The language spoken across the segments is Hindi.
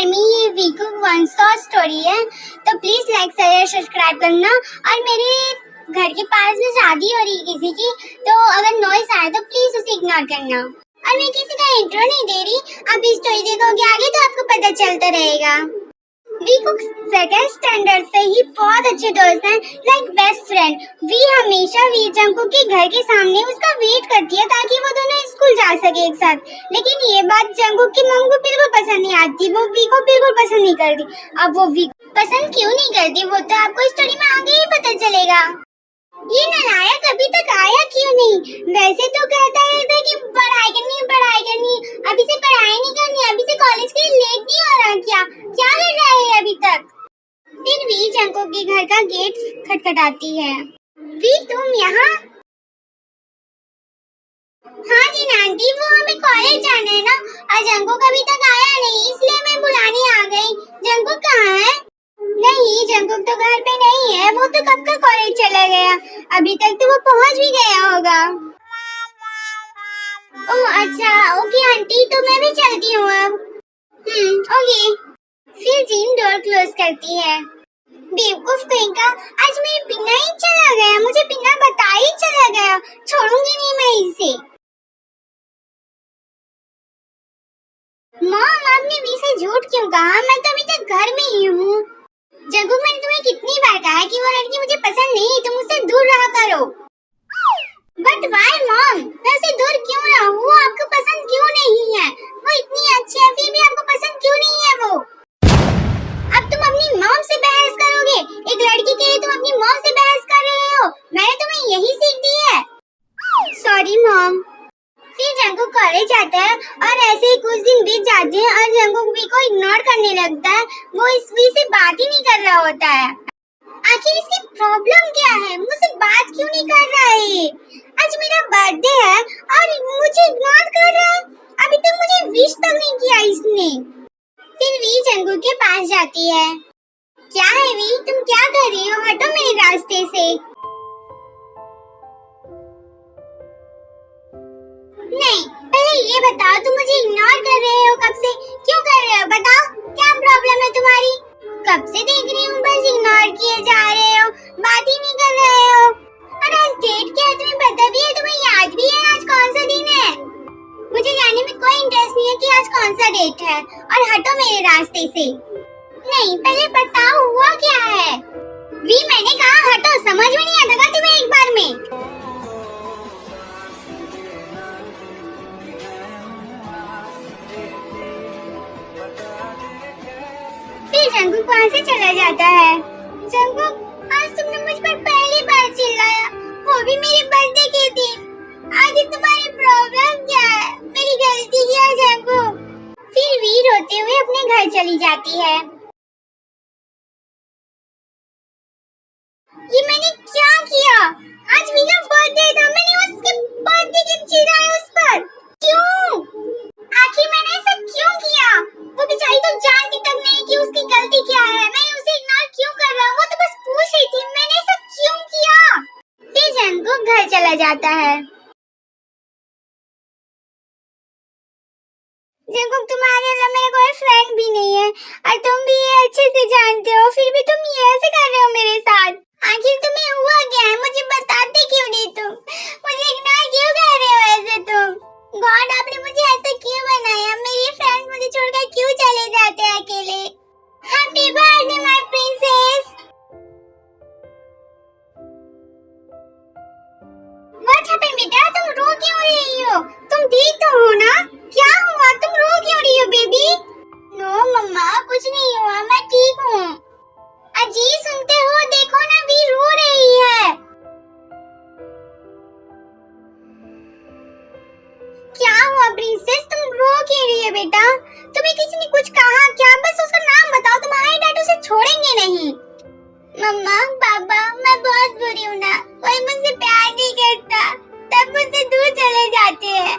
टाइमी ये वीकू वन शॉट स्टोरी है, तो प्लीज लाइक शेयर सब्सक्राइब करना। और मेरे घर के पास में शादी हो रही है किसी की, तो अगर नॉइस आए तो प्लीज उसे इग्नोर करना। और मैं किसी का इंट्रो नहीं दे रही, अब स्टोरी देखोगे आगे तो आपको पता चलता रहेगा। वीकू सेकंड स्टैंडर्ड से ही बहुत अच्छे दोस्त हैं, लाइक बेस्ट फ्रेंड। वी हमेशा वी जंकुक के घर के सामने उसका वेट करती है ताकि वो दोनों स्कूल जा सके एक साथ। लेकिन ये बात जंकुक की मम्मी को बिल्कुल पसंद नहीं आती, वो वी को बिल्कुल पसंद नहीं करती। अब वो वी पसंद क्यों नहीं करती वो तो आपको स्टोरी में आगे ही पता चलेगा। ये नालायक अभी तक आया क्यों नहीं? वैसे तो कहता रहता है कि पढ़ाई करनी, अभी से पढ़ाई नहीं करनी, अभी से कॉलेज के लिए लेट नहीं हो रहा। क्या क्या कर रहा है अभी तक? फिर वी जंकुक के घर का गेट खटखटाती है। वी तुम यहाँ? हाँ जी आंटी, वो हमें कॉलेज जाना है ना, और जंकुक अभी तक आया नहीं, इसलिए मैं बुलाने आ गई। जंकुक कहाँ है? नहीं, जंकुक तो घर पे नहीं है, वो तो कब का कॉलेज चला गया, अभी तक तो वो पहुंच भी गया होगा। ओह अच्छा, ओके आंटी, तो मैं भी चलती हूँ अब। ओके। फिर जीन डोर क्लोज करती है। बेवकूफ कहीं का, आज मेरे बिना ही चला गया, मुझे बिना बताए ही चला गया, छोड़ूंगी नहीं मैं इसे। मॉम, आपने वी से झूठ क्यों कहा? मैं तो अभी तक घर में ही हूँ। जंकुक, मैंने तुम्हें कितनी बार कहा है कि वो लड़की मुझे पसंद नहीं, तुम उससे दूर रहा करो। बट वाई मॉम, मैं उससे दूर क्यों रहूं? वो आपको पसंद क्यों नहीं है? वो इतनी अच्छी है, फिर भी आपको पसंद क्यों नहीं है वो? अब तुम अपनी मॉम से बहस करोगे? एक लड़की के लिए तुम अपनी मॉम से बहस कर रहे हो? मैंने तुम्हें यही सीख दी है। Sorry mom. फिर जंकुक कॉलेज आता है और ऐसे ही कुछ दिन बीत जाते हैं और जंकुक वी को इग्नोर करने लगता है। वो इस वी से बात ही नहीं कर रहा होता है। आखिर इसकी प्रॉब्लम क्या है? मुझसे बात क्यों नहीं कर रहा है? आज मेरा बर्थडे है और मुझे इग्नोर कर रहा है। अभी तक मुझे विश तक नहीं किया इसने। फिर वी जंकुक के पास जाती है। क्या है वी, तुम क्या कर रही हो? हटो मेरे रास्ते से। नहीं, पहले ये बताओ, तुम मुझे इग्नोर कर रहे हो कब से? क्यों कर रहे हो? बताओ, क्या प्रॉब्लम है तुम्हारी? कब से देख रही हूँ, बस इग्नोर किए जा रहे हो, बात ही नहीं कर रहे हो। और आज डेट क्या है तुम्हें पता भी है? तुम्हें याद भी है आज कौन सा दिन है? मुझे जानने में कोई इंटरेस्ट नहीं है कि आज कौन सा डेट है, और हटो मेरे रास्ते से। नहीं, पहले बताओ हुआ क्या है? वी, मैंने कहा हटो, समझ में नहीं आता तुम्हें एक बार में? जंकुक वहाँ से चला जाता है। जंकुक, आज तुमने मुझ पर पहली बार चिल्लाया, वो भी मेरे बर्थडे के दिन। आखिर तुम्हारी प्रॉब्लम क्या है? मेरी गलती क्या है जंकुक? फिर वी रोते हुए अपने घर चली जाती है। ये मैंने क्या किया? आज वी का बर्थडे था, मैंने उसके बर्थडे के चिल्लाया उस पर। क्यों? आखिर मैंने ऐसा क्यों किया? वो बेचारी तो जानती तक नहीं कि उसकी गलती क्या है। मैं उसे इग्नोर क्यों कर रहा हूँ? वो तो बस पूछ रही थी, मैंने ऐसा क्यों किया? फिर जंकुक घर चला जाता है। जंकुक, तुम्हारे अलावा मेरा कोई फ्रेंड भी नहीं है और तुम भी ये अच्छे से जानते हो, फिर भी तुम ये ऐसे कर रहे हो मेरे साथ। आखिर तुम्हें हुआ क्या है? मुझे बताते क्यों नहीं तुम? मुझे इग्नोर क्यों कर रहे हो ऐसे तुम? गॉड, आपने मुझे ऐसा क्यों बनाया? मेरे फ्रेंड्स मुझे छोड़कर क्यों चले जाते हैं अकेले? Happy birthday my princess. What happened बेटा? तुम रो क्यों रही हो? तुम ठीक तो हो ना? क्या हुआ? तुम रो क्यों रही हो बेबी? नो मम्मा, कुछ नहीं हुआ, मैं ठीक हूँ। अजी सुनते हो? देखो ना, वी रो रही है। क्या हुआ प्रिंसेस, तुम रो क्यों रही है बेटा? तुम्हें किसी ने कुछ कहा क्या? बस उसका नाम बताओ, तुम्हारे डैड उसे छोड़ेंगे नहीं। मम्मा, पापा, मैं बहुत बुरी हूँ ना, कोई मुझसे प्यार नहीं करता, तब मुझसे दूर चले जाते हैं।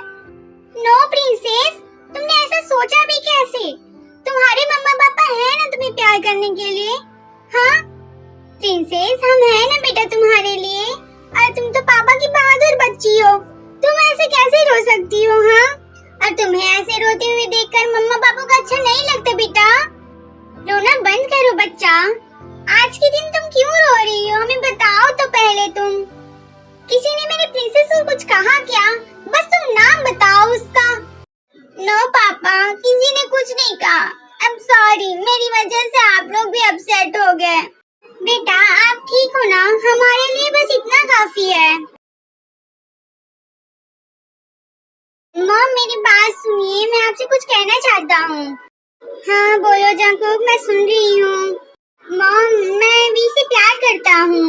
नो प्रिंसेस, तुमने ऐसा सोचा भी कैसे? तुम्हारे मम्मा पापा हैं ना तुम्हें प्यार करने के लिए। हाँ प्रिंसेस, हम हैं ना बेटा तुम्हारे लिए, और तुम तो पापा की बहादुर बच्ची हो, तुम ऐसे कैसे रो सकती हो? हाँ, और तुम्हें ऐसे रोते हुए देखकर मम्मा पापा को अच्छा नहीं लगता बेटा। रोना बंद करो बच्चा। आज के दिन तुम क्यों रो रही हो? हमें बताओ तो पहले तुम। किसी ने मेरी प्रिंसेस को कुछ कहा क्या? बस तुम नाम बताओ उसका। नो पापा, किसी ने कुछ नहीं कहा। आई एम सॉरी, मेरी वजह से आप लोग भी अपसेट हो गए। बेटा आप ठीक हो ना? हमारे लिए बस इतना काफी है। मॉम मेरी बात सुनिए, मैं आपसे कुछ कहना चाहता हूँ। हाँ बोलो जंकुक, मैं सुन रही हूँ। मॉम मैं वी से प्यार करता हूँ।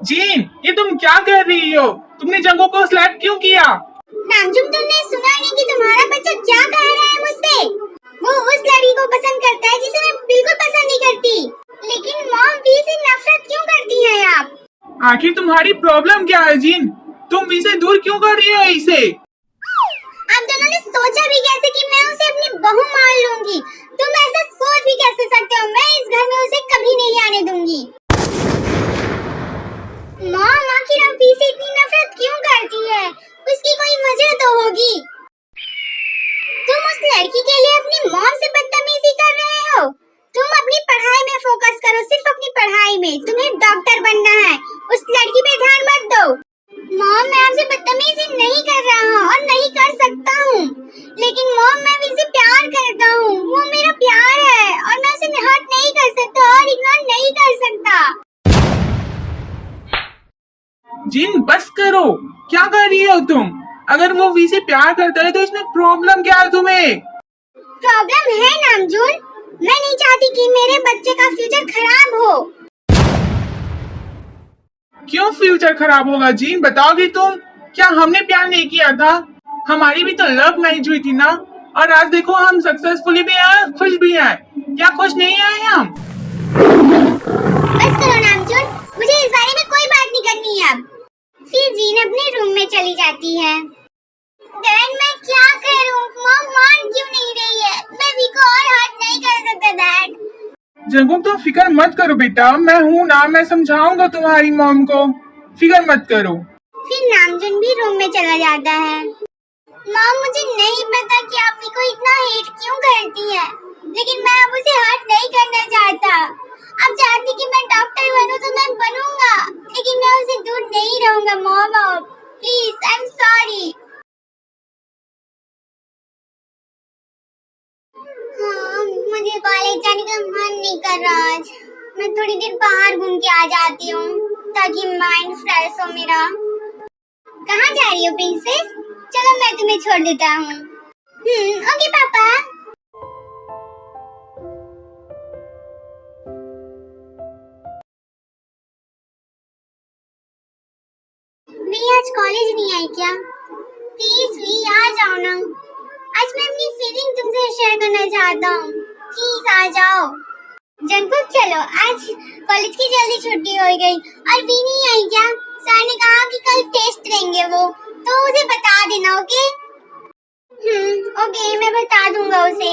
जीन, ये तुम क्या कर रही हो? तुमने जंगो को स्लैप क्यों किया? नामजुम तुमने सुना नहीं कि तुम्हारा बच्चा क्या कह रहा है मुझसे? वो उस लड़की को पसंद करता है जिसे मैं बिल्कुल पसंद नहीं करती। लेकिन मॉम वी से नफरत क्यों करती हैं आप? आखिर तुम्हारी प्रॉब्लम क्या है जीन? तुम इसे दूर क्यों कर रही हो इसे? आप दोनों ने सोचा भी कैसे कि मैं उसे अपनी बहू मान लूंगी? तुम ऐसा सोच भी कैसे सकते हो? मैं इस घर में उसे कभी नहीं आने दूंगी। मॉम आखिर आप वी से इतनी नफरत क्यों करती है? उसकी कोई वजह तो होगी। तुम उस लड़की के लिए अपनी मॉम से बदतमीजी कर रहे हो। तुम अपनी पढ़ाई में फोकस करो, सिर्फ अपनी पढ़ाई में। तुम्हें डॉक्टर बनना है, उस लड़की पे ध्यान मत दो। मॉम मैं आपसे बदतमीजी नहीं कर रहा हूँ और नहीं कर सकता हूँ। लेकिन मॉम मैं उसे प्यार करता हूँ, वो मेरा प्यार है और मैं उसे हर्ट नहीं कर सकता और इग्नोर नहीं कर सकता। जीन बस करो, क्या कर रही हो तुम? अगर वो वी से प्यार करता है तो इसमें प्रॉब्लम क्या है तुम्हें? प्रॉब्लम है नामजून, मैं नहीं चाहती कि मेरे बच्चे का फ्यूचर खराब हो। क्यों फ्यूचर खराब होगा जीन, बताओगी तुम? क्या हमने प्यार नहीं किया था? हमारी भी तो लव मैरिज हुई थी ना। और आज देखो हम सक्सेसफुली भी हैं, खुश भी हैं। क्या खुश नहीं आए हम? बस करो नामजून, मुझे इस बारे में कोई बात नहीं करनी है अब। फिर जीन अपने रूम में चली जाती है। डैड मैं क्या करूं? मॉम मान क्यों नहीं रही है? मैं वी को और हर्ट नहीं कर सकता डैड। जंगुक तुम फिक्र मत करो बेटा, मैं हूँ ना, मैं समझाऊंगा तुम्हारी मॉम को। फिक्र मत करो। फिर नामजून भी रूम में चला जाता है। मॉम मुझे नहीं पता कि आप वी को इतना हेट क्यों करती है, लेकिन मैं अब उसे हर्ट नहीं करना चाहता। आप चाहती कि मैं डॉक्टर बनूं तो मैं बनूंगा, लेकिन मैं उसे दूर नहीं रहूंगा। Mom please, I am sorry. हाँ, मुझे कॉलेज जाने का मन नहीं कर रहा आज। मैं थोड़ी देर बाहर घूम के आ जाती हूँ ताकि माइंड फ्रेश हो मेरा। कहाँ जा रही हो प्रिंसेस? चलो मैं तुम्हें छोड़ देता हूँ। ओके पापा। वी आज कॉलेज नहीं आई क्या? प्लीज वी आ जाओ ना। आज मैं अपनी फीलिंग तुमसे शेयर करना चाहता हूँ, प्लीज आ जाओ। जंकुक चलो, आज कॉलेज की जल्दी छुट्टी हो गई और वी नहीं आई क्या? सर ने कहा कि कल टेस्ट लेंगे वो, तो उसे बता देना। ओके? ओके मैं बता दूंगा उसे।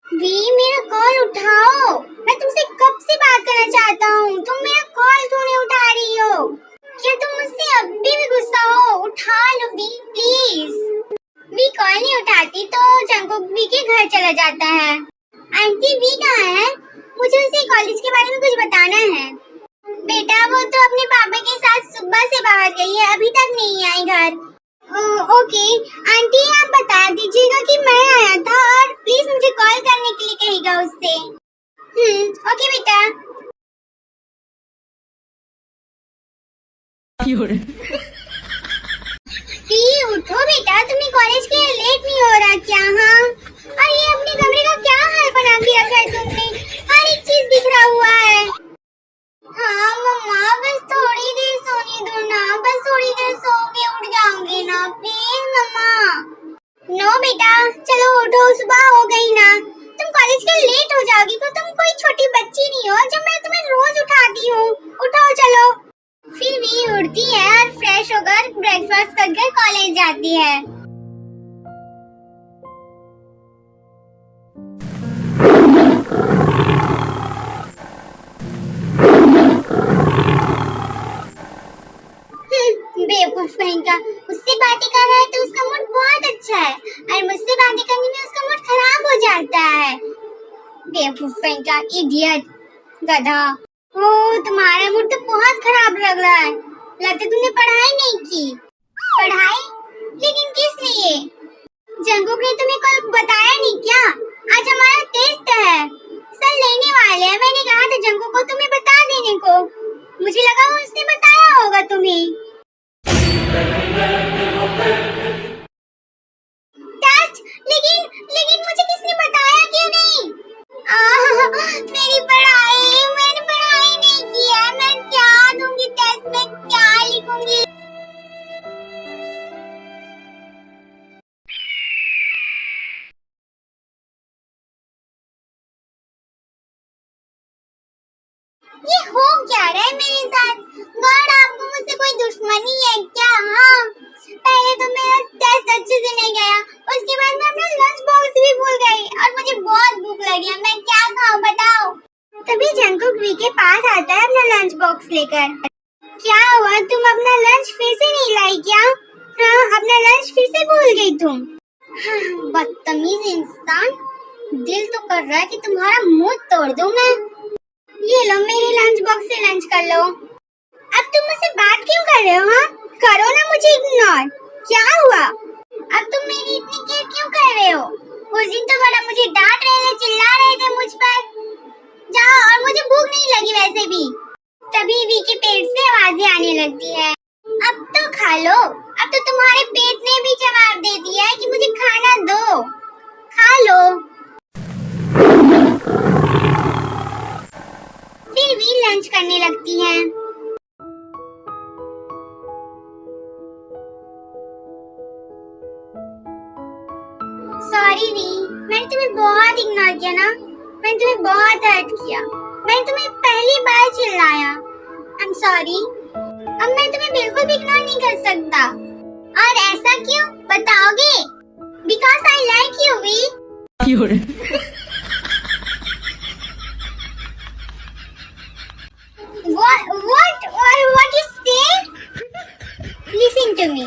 वी मेरा कॉल उठाओ, मैं तुमसे कब से बात करना चाहता हूँ, तुम मेरा कॉल क्यों नहीं उठा रही हो? क्या तुम मुझसे अभी भी गुस्सा हो? उठा लो वी प्लीज। वी कॉल नहीं उठाती तो जंकुक वी के घर चला जाता है। आंटी वी कहाँ है? मुझे उसे कॉलेज के बारे में कुछ बताना है। बेटा वो तो अपने पापा के साथ सुबह से बाहर गई है, अभी तक नहीं आई घर। ओके आंटी आप बता दीजिएगा कि मैं आया था और प्लीज मुझे कॉल करने के लिए कहिएगा उससे। ओके बेटा। उठो बेटा, तुम्हें कॉलेज के लिए लेट नहीं हो रहा क्या? हाँ, और ये अपने कमरे का क्या हाल बना के रखा है तुमने? हर एक चीज बिखरा हुआ है। हाँ मम्मा बस थोड़ी देर सोने दो ना, बस थोड़ी देर सो के उठ जाओगे ना प्लीज मम्मा। नो बेटा चलो उठो, सुबह हो गई ना, तुम कॉलेज के लिए लेट हो जाओगी तो तुम कोई छोटी बच्ची नहीं हो जब मैं तुम्हें रोज उठाती हूँ। उठो चलो। फिर भी उठती है और फ्रेश होकर ब्रेकफास्ट करके कॉलेज जाती है। डालता है। बेवकूफ का इडियट, गधा। ओ, तुम्हारा मूड तो बहुत खराब लग रहा है। लगता है तुमने पढ़ाई नहीं की। पढ़ाई? लेकिन किस लिए? जंगकुक ने तुम्हें कल बताया नहीं क्या? आज हमारा टेस्ट है, सर लेने वाले हैं। मैंने कहा था जंगकुक को तुम्हें बता देने को। मुझे लगा वो उसने बताया होगा तुम्हें। टेस्ट? लेकिन मुझे किसने बताया क्यों नहीं? मेरी पढ़ाई, मैंने पढ़ाई नहीं किया। मैं क्या दूंगी टेस्ट में, क्या लिखूंगी? ये हो क्या रहा है मेरे साथ? गॉड, आपको मुझसे कोई दुश्मनी है क्या? हाँ, पहले तो मेरा टेस्ट अच्छे से नहीं गया, उसके बाद मैं अपना लंच बॉक्स भी भूल गई और मुझे बहुत भूख लगी है। मैं क्या खाऊं बताओ? तभी जंगकुक वी के पास आता है अपना लंच बॉक्स लेकर। क्या हुआ, तुम अपना लंच फिर से नहीं लाई क्या? हाँ, अपना लंच फिर से भूल गई तुम। हाँ, बदतमीज इंसान। दिल तो कर रहा है कि तुम्हारा मुंह तोड़ दूं मैं। ये लो, मेरे लंच बॉक्स से लंच कर लो। अब तुम मुझसे बात क्यों कर रहे हो? हाँ, करो ना मुझे इग्नोर। क्या हुआ? अब तुम मेरी इतनी केयर क्यों कर रहे हो? उस दिन तो बड़ा मुझे डांट रहे थे, चिल्ला रहे थे मुझ पर। जाओ, और मुझे भूख नहीं लगी वैसे भी। तभी वी के पेट से आवाजें आने लगती है। अब तो खा लो। अब तो तुम्हारे पेट ने भी जवाब दे दिया है कि मुझे खाना दो। खा लो। फिर भी लंच करने लगती है। सॉरी वी, मैंने तुम्हें बहुत इग्नोर किया ना। मैंने तुम्हें बहुत हर्ट किया। मैंने तुम्हें पहली बार चिल्लाया। आई एम सॉरी। अब मैं तुम्हें बिल्कुल भी इग्नोर नहीं कर सकता। और ऐसा क्यों, बताओगे? Because I like you V. What you say? Listen to me.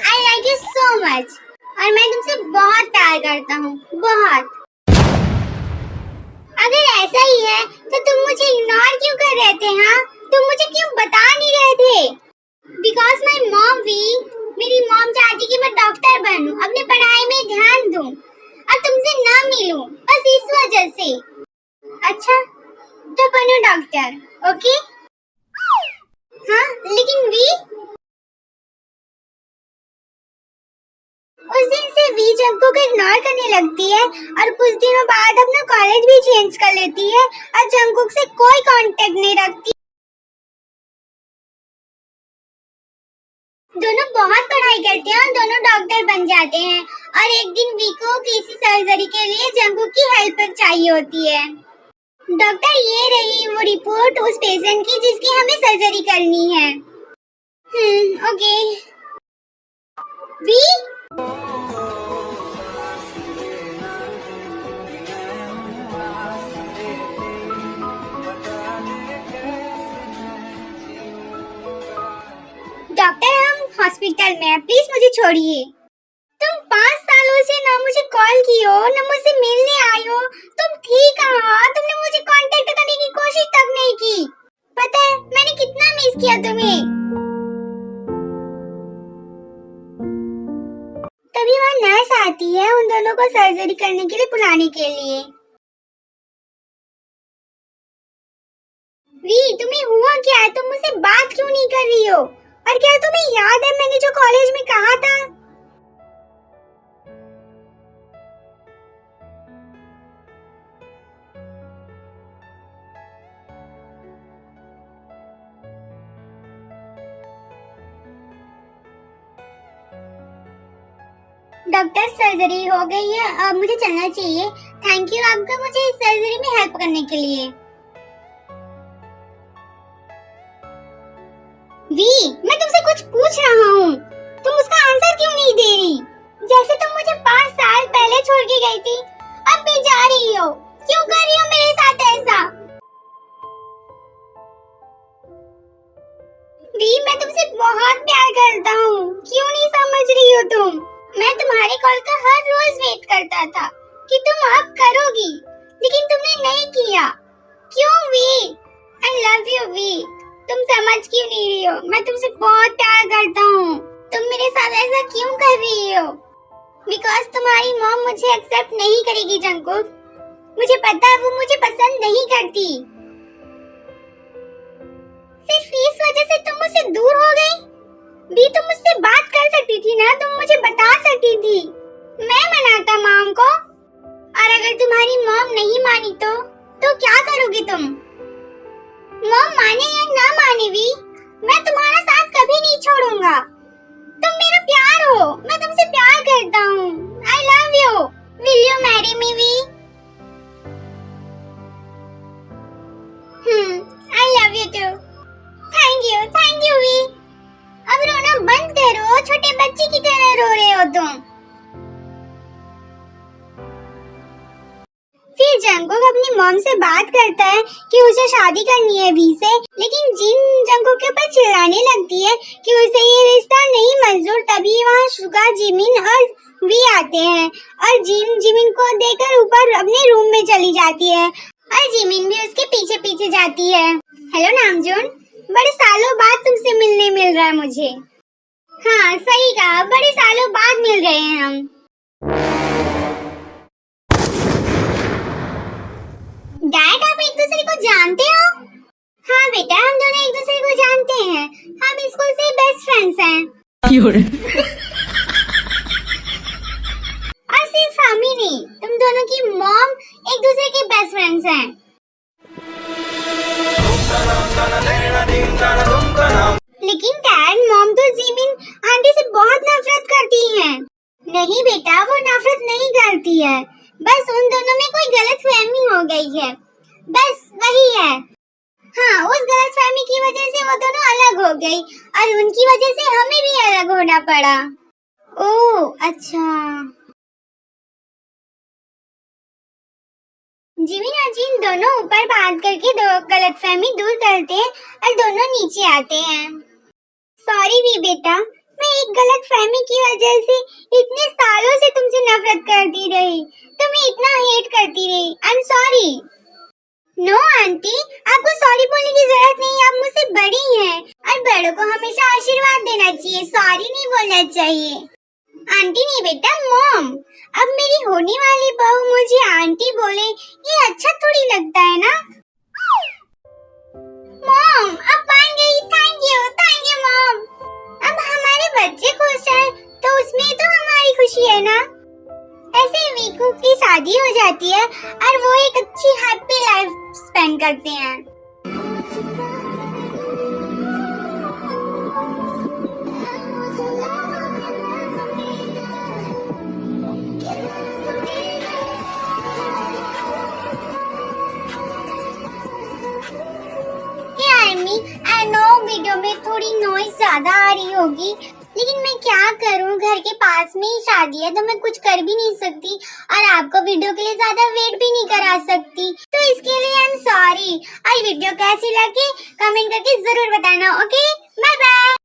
I like you so much. और मैं तुमसे बहुत प्यार करता हूँ, बहुत। अगर ऐसा ही है तो तुम मुझे इग्नोर क्यों कर रहे थे? हाँ, तुम मुझे क्यों बता नहीं रहे थे? Because my mom वी, मेरी मॉम चाहती कि मैं डॉक्टर बनूं, अपनी पढ़ाई में ध्यान दूं और तुमसे ना मिलूं, बस इस वजह से। अच्छा, तो बनो डॉक्टर, ओके? हाँ, लेकिन वी, उस दिन से वी जंगकुक को इग्नोर करने लगती है और कुछ दिनों बाद अपना कॉलेज भी चेंज कर लेती है और जंगकुक से कोई कांटेक्ट नहीं रखती। दोनों बहुत पढ़ाई करते हैं और दोनों डॉक्टर बन जाते हैं। और एक दिन वी को किसी सर्जरी के लिए जंगकुक की हेल्प चाहिए होती है। डॉक्टर, ये रही वो रिपोर्ट उस पेशेंट की जिसकी हमें सर्जरी करनी है। ओके। वी, डॉक्टर, हम हॉस्पिटल में हैं, प्लीज मुझे छोड़िए। तुम 5 सालों से ना मुझे कॉल की हो, ना मुझसे मिलने आई हो। तुम थी कहाँ? तुमने मुझे कांटेक्ट करने की कोशिश तक नहीं की। पता है मैंने कितना मिस किया तुम्हें। तभी वहाँ नर्स आती है उन दोनों को सर्जरी करने के लिए बुलाने के लिए। वी, तुम्हें हुआ क्या है? तुम मुझसे बात क्यों नहीं कर रही हो? और क्या तुम्हें याद है मैंने जो कॉलेज में कहा था? डॉक्टर, सर्जरी हो गई है, अब मुझे चलना चाहिए। थैंक यू आपका मुझे इस सर्जरी में हेल्प करने के लिए। वी, मैं तुमसे कुछ पूछ रहा हूँ, तुम उसका आंसर क्यों नहीं दे रही? जैसे तुम मुझे 5 साल पहले छोड़ के गई थी, अब भी जा रही हो। क्यों कर रही हो मेरे साथ ऐसा? वी, मैं तुमसे बहुत प्यार करता हूँ, क्यों नहीं समझ रही हो तुम? मैं तुम्हारे कॉल का हर रोज वेट करता था कि तुम अब करो थी, लेकिन तुमने नहीं किया। क्यों V? I love you V. तुम समझ क्यों नहीं रही हो? मैं तुमसे बहुत प्यार करता हूँ। तुम मेरे साथ ऐसा क्यों कर रही हो? बिकॉज तुम्हारी मॉम मुझे एक्सेप्ट नहीं करेगी जंकुक। मुझे पता है वो मुझे पसंद नहीं करती। सिर्फ इस वजह से तुम मुझसे दूर हो गई? भी तुम मुझसे बात कर सकती थी ना, तुम मुझे बता सकती थी। मैं मनाता मॉम को। और अगर तुम्हारी मॉम नहीं मानी तो क्या करोगी तुम? मॉम माने या ना माने भी, मैं तुम्हारा साथ कभी नहीं छोड़ूंगा। तुम मेरा प्यार हो, मैं तुमसे प्यार करता हूँ। I love you. Will you marry me V? I love you too. Thank you V. अब रोना बंद करो, छोटे बच्चे की तरह रो रहे हो तुम। फिर जंकुक अपनी मॉम से बात करता है कि उसे शादी करनी है वी से, लेकिन जिन जंकुक के ऊपर चिल्लाने लगती है कि उसे ये रिश्ता नहीं मंजूर। तभी वहाँ शुगा, जिमिन और वी आते हैं और जिमिन को देकर ऊपर अपने रूम में चली जाती है और जिमिन भी उसके पीछे पीछे जाती है। हेलो नामजून, बड़े सालों बाद तुमसे मिल रहा है मुझे। हाँ सही कहा, बड़े सालों बाद मिल रहे हैं हम। डैड, आप एक दूसरे को जानते हो? हाँ बेटा, हम दोनों एक दूसरे को जानते हैं। हम स्कूल से बेस्ट फ्रेंड्स हैं। और सिर्फ हम ही नहीं, तुम दोनों की मॉम एक दूसरे की बेस्ट फ्रेंड्स हैं। लेकिन डैड, मॉम तो जिमिन आंटी से बहुत नफरत करती हैं। नहीं बेटा, वो नफरत नहीं करती है, बस उन दोनों में कोई गलतफहमी हो गई है, बस वही है। हाँ, उस गलतफहमी की वजह से वो दोनों अलग हो गई और उनकी वजह से हमें भी अलग होना पड़ा। ओह अच्छा। जिमिन और जिन दोनों ऊपर बात करके दो गलतफहमी दूर करते हैं और दोनों नीचे आते हैं। सॉरी भी बेटा, मैं एक गलतफहमी की वजह से इतने सालों से तुमसे नफरत करती रही, तुम्हें इतना हेट करती रही। I am sorry. No aunty, आपको सॉरी बोलने की जरूरत नहीं, आप मुझसे बड़ी हैं और बड़ों को हमेशा आशीर्वाद देना चाहिए, सॉरी नहीं बोलना चाहिए। आंटी नहीं बेटा, मॉम। अब मेरी होने वाली बहू मुझे आंटी बोले, ये अच्छा थोड़ी लगता है ना। मॉम, अब मान गई। Thank you mom. अब हमारे बच्चे खुश हैं तो उसमें तो हमारी खुशी है ना। ऐसे वीकू की शादी हो जाती है और वो एक अच्छी हैप्पी लाइफ स्पेंड करते हैं। आई नो वीडियो में थोड़ी नॉइज ज्यादा आ रही होगी, लेकिन मैं क्या करूं, घर के पास में ही शादी है तो मैं कुछ कर भी नहीं सकती और आपको वीडियो के लिए ज्यादा वेट भी नहीं करा सकती, तो इसके लिए आई एम सॉरी। और वीडियो कैसी लगी कमेंट करके जरूर बताना। Okay, bye bye.